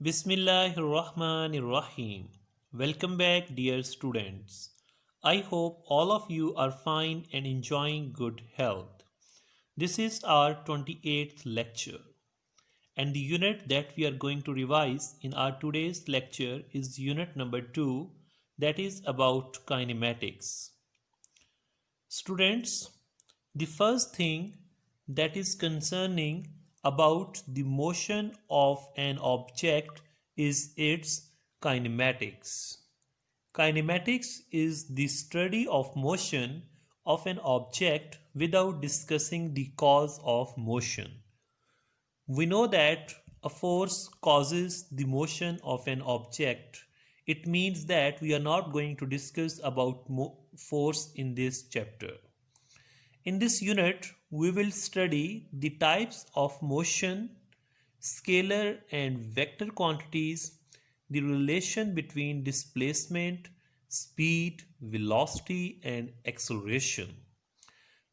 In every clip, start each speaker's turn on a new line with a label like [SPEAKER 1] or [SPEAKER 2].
[SPEAKER 1] Bismillahirrahmanirrahim. Welcome back, dear students. I hope all of you are fine and enjoying good health. This is our 28th lecture, and the unit that we are going to revise in our today's lecture is unit number 2, that is about kinematics. Students, the first thing that is concerning about the motion of an object is its kinematics. Kinematics is the study of motion of an object without discussing the cause of motion. We know that a force causes the motion of an object. It means that we are not going to discuss about force in this chapter. In this unit, we will study the types of motion, scalar and vector quantities, the relation between displacement, speed, velocity and acceleration.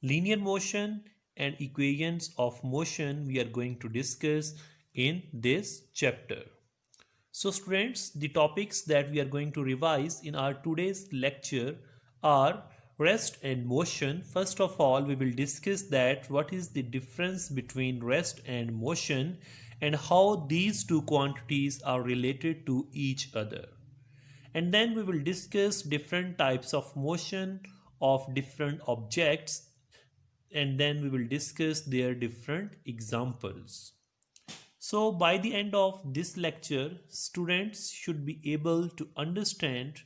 [SPEAKER 1] Linear motion and equations of motion we are going to discuss in this chapter. So students, the topics that we are going to revise in our today's lecture are rest and motion. First of all, we will discuss that what is the difference between rest and motion and how these two quantities are related to each other. And then we will discuss different types of motion of different objects, and then we will discuss their different examples. So by the end of this lecture, students should be able to understand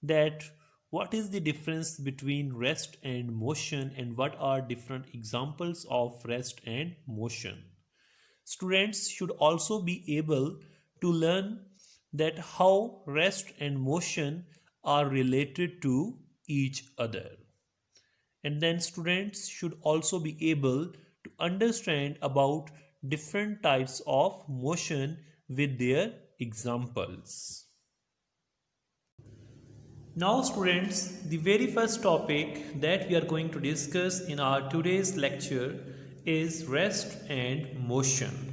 [SPEAKER 1] that what is the difference between rest and motion and what are different examples of rest and motion. Students should also be able to learn that how rest and motion are related to each other. And then students should also be able to understand about different types of motion with their examples. Now students, the very first topic that we are going to discuss in our today's lecture is rest and motion.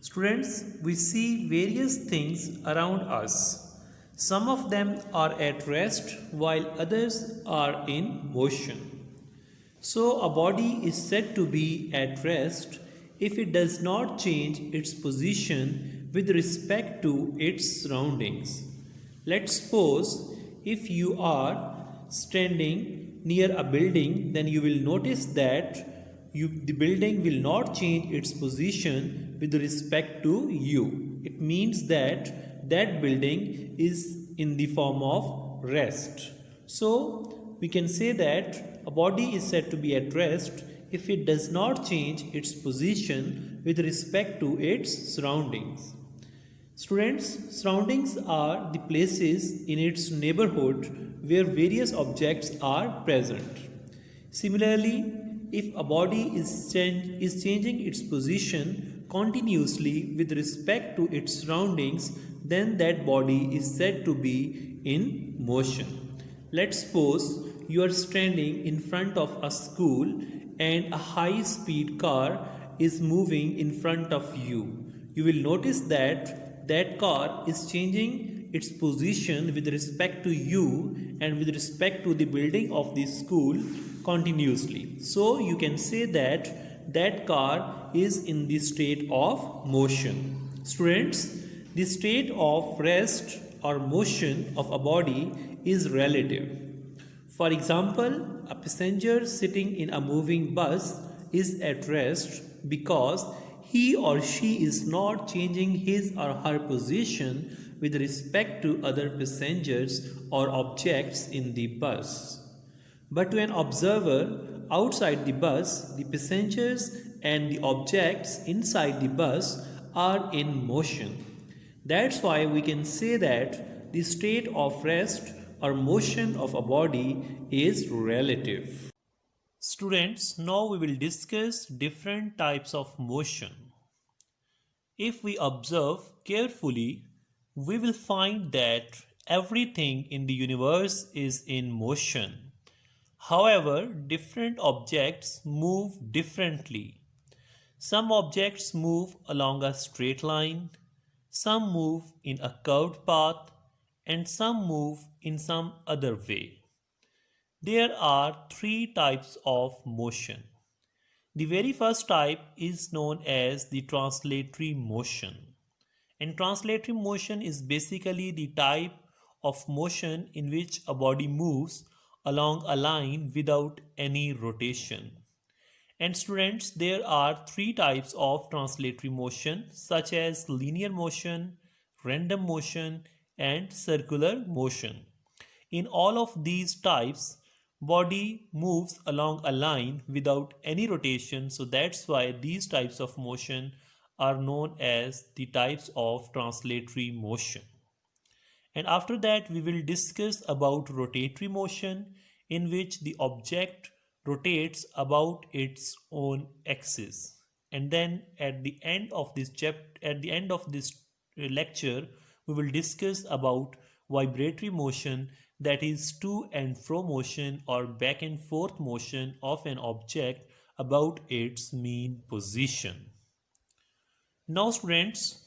[SPEAKER 1] Students, we see various things around us. Some of them are at rest while others are in motion. So a body is said to be at rest if it does not change its position with respect to its surroundings. Let's suppose if you are standing near a building, then you will notice that the building will not change its position with respect to you. It means that that building is in the form of rest. So we can say that a body is said to be at rest if it does not change its position with respect to its surroundings. Students, surroundings are the places in its neighborhood where various objects are present. Similarly, if a body is changing its position continuously with respect to its surroundings, then that body is said to be in motion. Let's suppose you are standing in front of a school and a high-speed car is moving in front of you. You will notice that that car is changing its position with respect to you and with respect to the building of the school continuously. So you can say that that car is in the state of motion. Students, the state of rest or motion of a body is relative. For example, a passenger sitting in a moving bus is at rest because he or she is not changing his or her position with respect to other passengers or objects in the bus. But to an observer outside the bus, the passengers and the objects inside the bus are in motion. That's why we can say that the state of rest or motion of a body is relative. Students, now we will discuss different types of motion. If we observe carefully, we will find that everything in the universe is in motion. However, different objects move differently. Some objects move along a straight line, Some move in a curved path and some move in some other way. There are three types of motion. The very first type is known as the translatory motion. And translatory motion is basically the type of motion in which a body moves along a line without any rotation. And students, there are three types of translatory motion such as linear motion, random motion, and circular motion. In all of these types, body moves along a line without any rotation, so that's why these types of motion are known as the types of translatory motion. And after that we will discuss about rotatory motion, in which the object rotates about its own axis. And then at the end of this lecture, we will discuss about vibratory motion, that is to and fro motion or back and forth motion of an object about its mean position. Now students,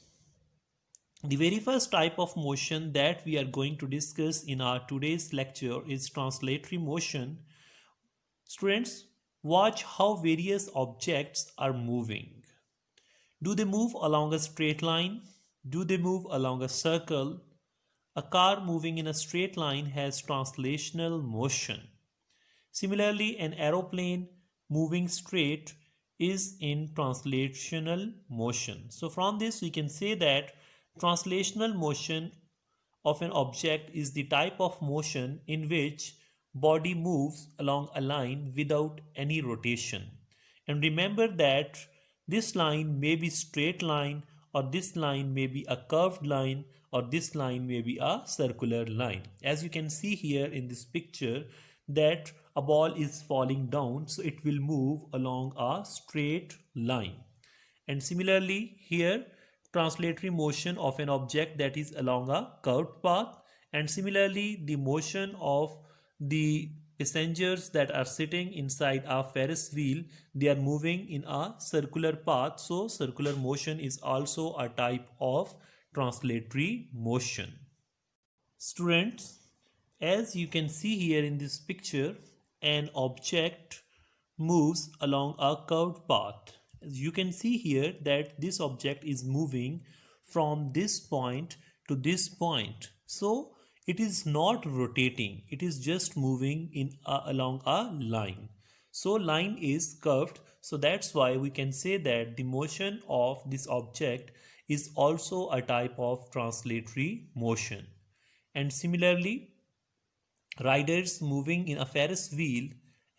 [SPEAKER 1] the very first type of motion that we are going to discuss in our today's lecture is translatory motion. Students, watch how various objects are moving. Do they move along a straight line? Do they move along a circle? A car moving in a straight line has translational motion. Similarly, an aeroplane moving straight is in translational motion. So from this we can say that translational motion of an object is the type of motion in which body moves along a line without any rotation. And remember that this line may be straight line, or this line may be a curved line, or this line may be a circular line. As you can see here in this picture, that a ball is falling down, so it will move along a straight line. And similarly here, translatory motion of an object that is along a curved path, and similarly the motion of the passengers that are sitting inside a Ferris wheel, they are moving in a circular path, so circular motion is also a type of translatory motion. Students, as you can see here in this picture, an object moves along a curved path. As you can see here that this object is moving from this point to this point. So it is not rotating, it is just moving along a line. So line is curved, so that's why we can say that the motion of this object is also a type of translatory motion. And similarly, riders moving in a Ferris wheel,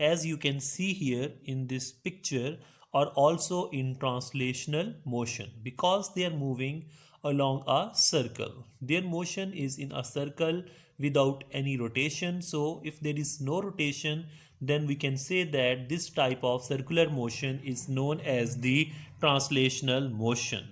[SPEAKER 1] as you can see here in this picture, are also in translational motion because they are moving along a circle. Their motion is in a circle without any rotation. So if there is no rotation, then we can say that this type of circular motion is known as the translational motion.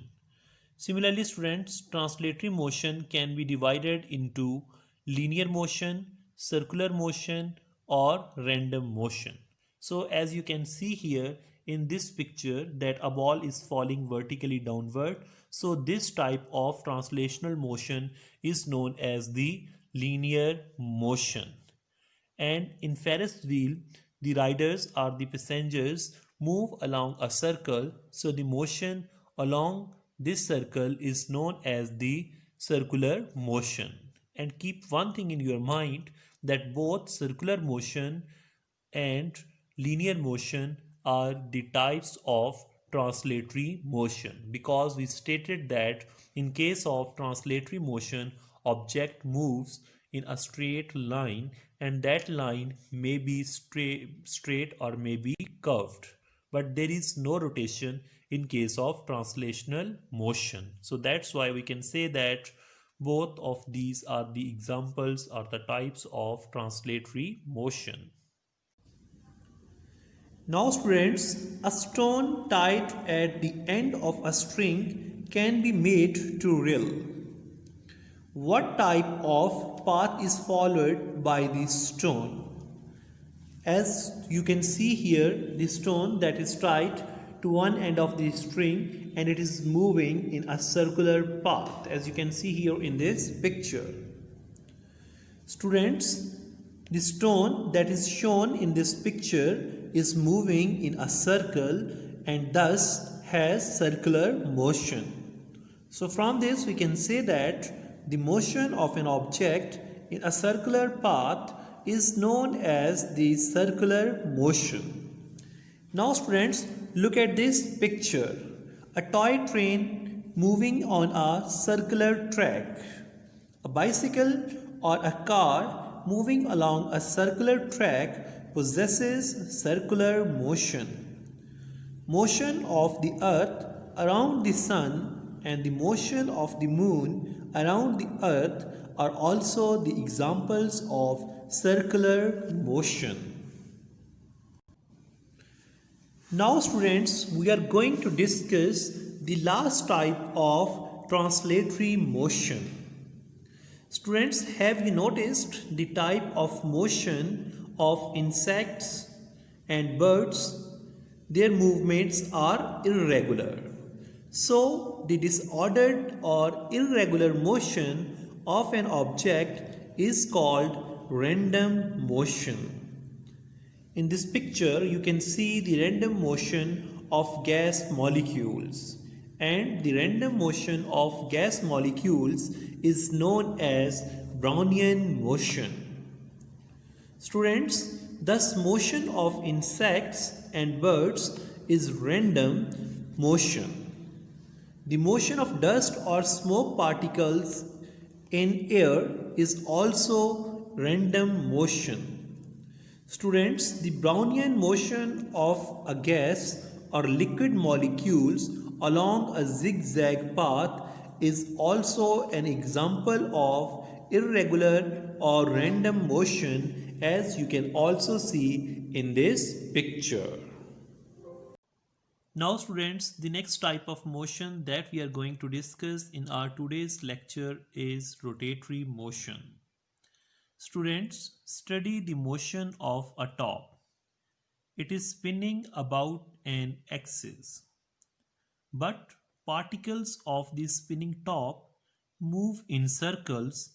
[SPEAKER 1] Similarly, students, translatory motion can be divided into linear motion, circular motion, or random motion. So as you can see here in this picture that a ball is falling vertically downward, so this type of translational motion is known as the linear motion. And in Ferris wheel, the riders or the passengers move along a circle, so the motion along this circle is known as the circular motion. And keep one thing in your mind, that both circular motion and linear motion are the types of translatory motion, because we stated that in case of translatory motion, object moves in a straight line, and that line may be straight or may be curved, but there is no rotation in case of translational motion. So that's why we can say that both of these are the examples or the types of translatory motion. Now students, a stone tied at the end of a string can be made to reel. What type of path is followed by the stone? As you can see here, the stone that is tied to one end of the string and it is moving in a circular path, as you can see here in this picture. Students, the stone that is shown in this picture is moving in a circle and thus has circular motion. So from this we can say that the motion of an object in a circular path is known as the circular motion. Now students, look at this picture. A toy train moving on a circular track. A bicycle or a car moving along a circular track possesses circular motion. Motion of the earth around the sun and the motion of the moon around the earth are also the examples of circular motion. Now students, we are going to discuss the last type of translatory motion. Students, have you noticed the type of motion of insects and birds? Their movements are irregular. So, the disordered or irregular motion of an object is called random motion. In this picture, you can see the random motion of gas molecules, and the random motion of gas molecules is known as Brownian motion. Students, thus motion of insects and birds is random motion. The motion of dust or smoke particles in air is also random motion. Students, the Brownian motion of a gas or liquid molecules along a zigzag path is also an example of irregular or random motion, as you can also see in this picture. Now students, the next type of motion that we are going to discuss in our today's lecture is rotatory motion. Students, study the motion of a top. It is spinning about an axis. But particles of the spinning top move in circles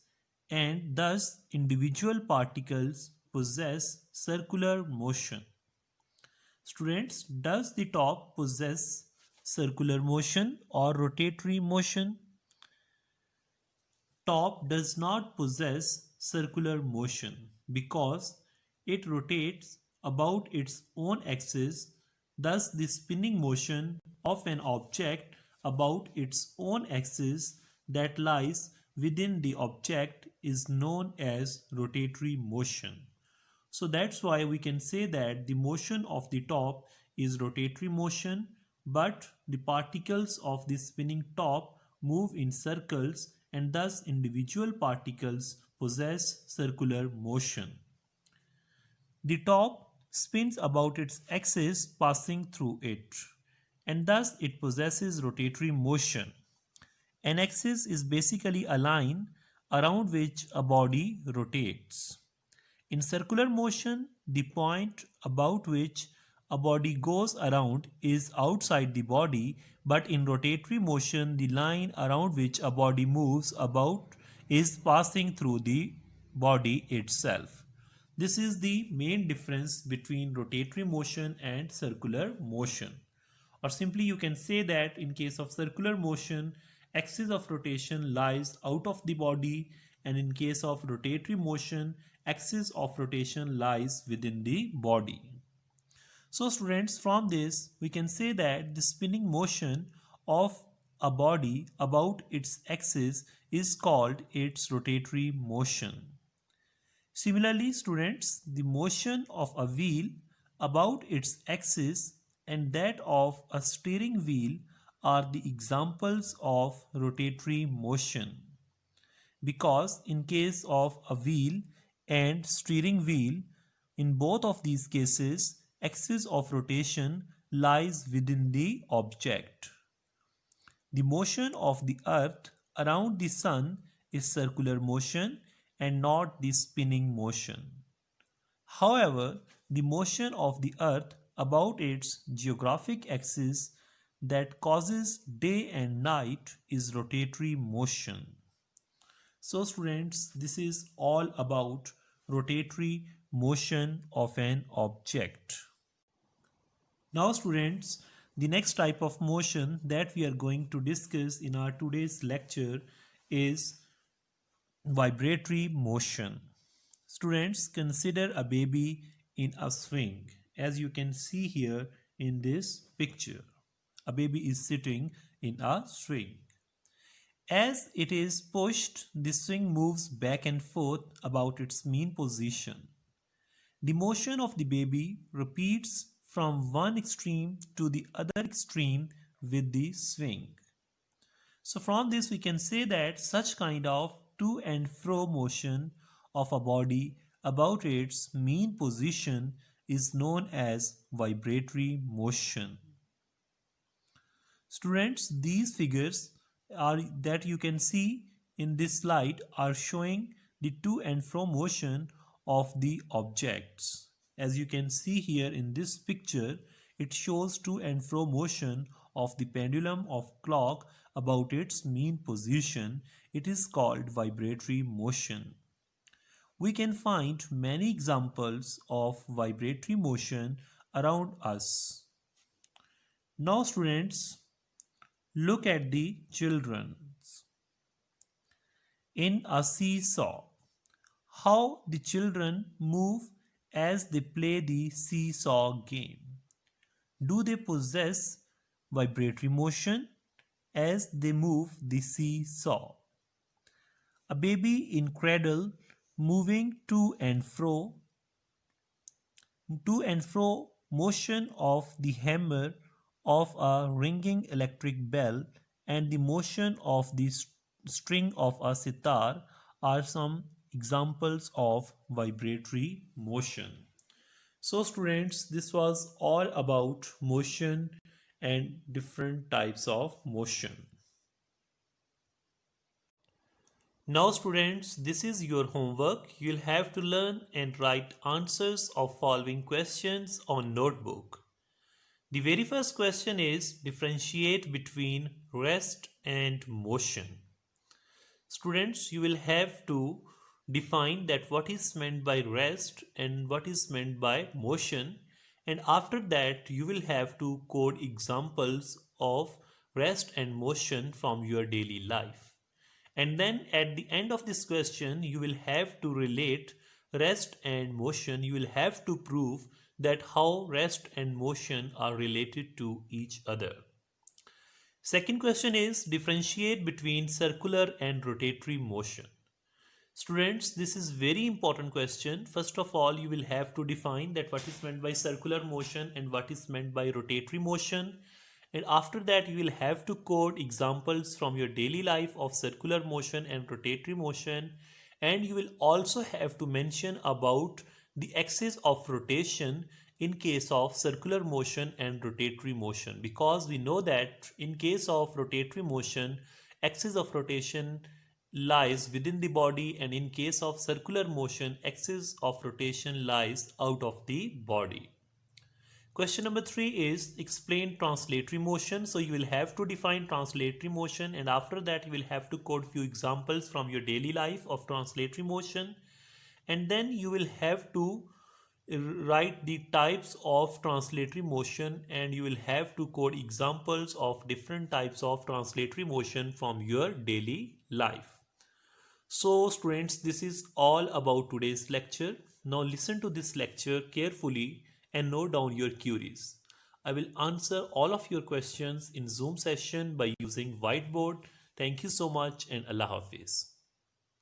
[SPEAKER 1] and thus individual particles possess circular motion. Students, does the top possess circular motion or rotatory motion? Top does not possess circular motion because it rotates about its own axis. Thus, the spinning motion of an object about its own axis that lies within the object is known as rotatory motion. So that's why we can say that the motion of the top is rotatory motion, but the particles of the spinning top move in circles and thus individual particles possess circular motion. The top spins about its axis passing through it, and thus it possesses rotatory motion. An axis is basically a line around which a body rotates. In circular motion, the point about which a body goes around is outside the body, but in rotatory motion, the line around which a body moves about is passing through the body itself. This is the main difference between rotatory motion and circular motion. Or simply you can say that in case of circular motion, axis of rotation lies out of the body, and in case of rotatory motion, axis of rotation lies within the body. So students, from this we can say that the spinning motion of a body about its axis is called its rotatory motion. Similarly students, the motion of a wheel about its axis and that of a steering wheel are the examples of rotatory motion, because in case of a wheel and steering wheel, in both of these cases, axis of rotation lies within the object. The motion of the earth around the sun is circular motion and not the spinning motion. However, the motion of the earth about its geographic axis that causes day and night is rotatory motion. So students, this is all about rotatory motion of an object. Now students, the next type of motion that we are going to discuss in our today's lecture is vibratory motion. Students, consider a baby in a swing. As you can see here in this picture, a baby is sitting in a swing. As it is pushed, the swing moves back and forth about its mean position. The motion of the baby repeats from one extreme to the other extreme with the swing. So from this we can say that such kind of to and fro motion of a body about its mean position is known as vibratory motion. Students, these figures are that you can see in this slide are showing the to and fro motion of the objects. As you can see here in this picture, it shows to and fro motion of the pendulum of clock about its mean position. It is called vibratory motion. We can find many examples of vibratory motion around us. Now students, look at the children in a seesaw. How the children move as they play the seesaw game. Do they possess vibratory motion as they move the seesaw? A baby in cradle moving to and fro motion of the hammer of a ringing electric bell and the motion of the string of a sitar are some examples of vibratory motion. So students, this was all about motion and different types of motion. Now students, this is your homework. You'll have to learn and write answers of following questions on notebook. The very first question is differentiate between rest and motion. Students, you will have to define that what is meant by rest and what is meant by motion, and after that you will have to code examples of rest and motion from your daily life. And then at the end of this question you will have to relate rest and motion. You will have to prove that how rest and motion are related to each other. Second question is differentiate between circular and rotatory motion. Students, this is very important question. First of all, you will have to define that what is meant by circular motion and what is meant by rotatory motion. And after that, you will have to code examples from your daily life of circular motion and rotatory motion. And you will also have to mention about the axis of rotation in case of circular motion and rotatory motion, because we know that in case of rotatory motion, axis of rotation lies within the body, and in case of circular motion, axis of rotation lies out of the body. Question number 3 is explain translatory motion. So you will have to define translatory motion, and after that you will have to quote few examples from your daily life of translatory motion, and then you will have to write the types of translatory motion, and you will have to quote examples of different types of translatory motion from your daily life. So students, this is all about today's lecture. Now listen to this lecture carefully and note down your queries. I will answer all of your questions in Zoom session by using whiteboard. Thank you so much and Allah Hafiz.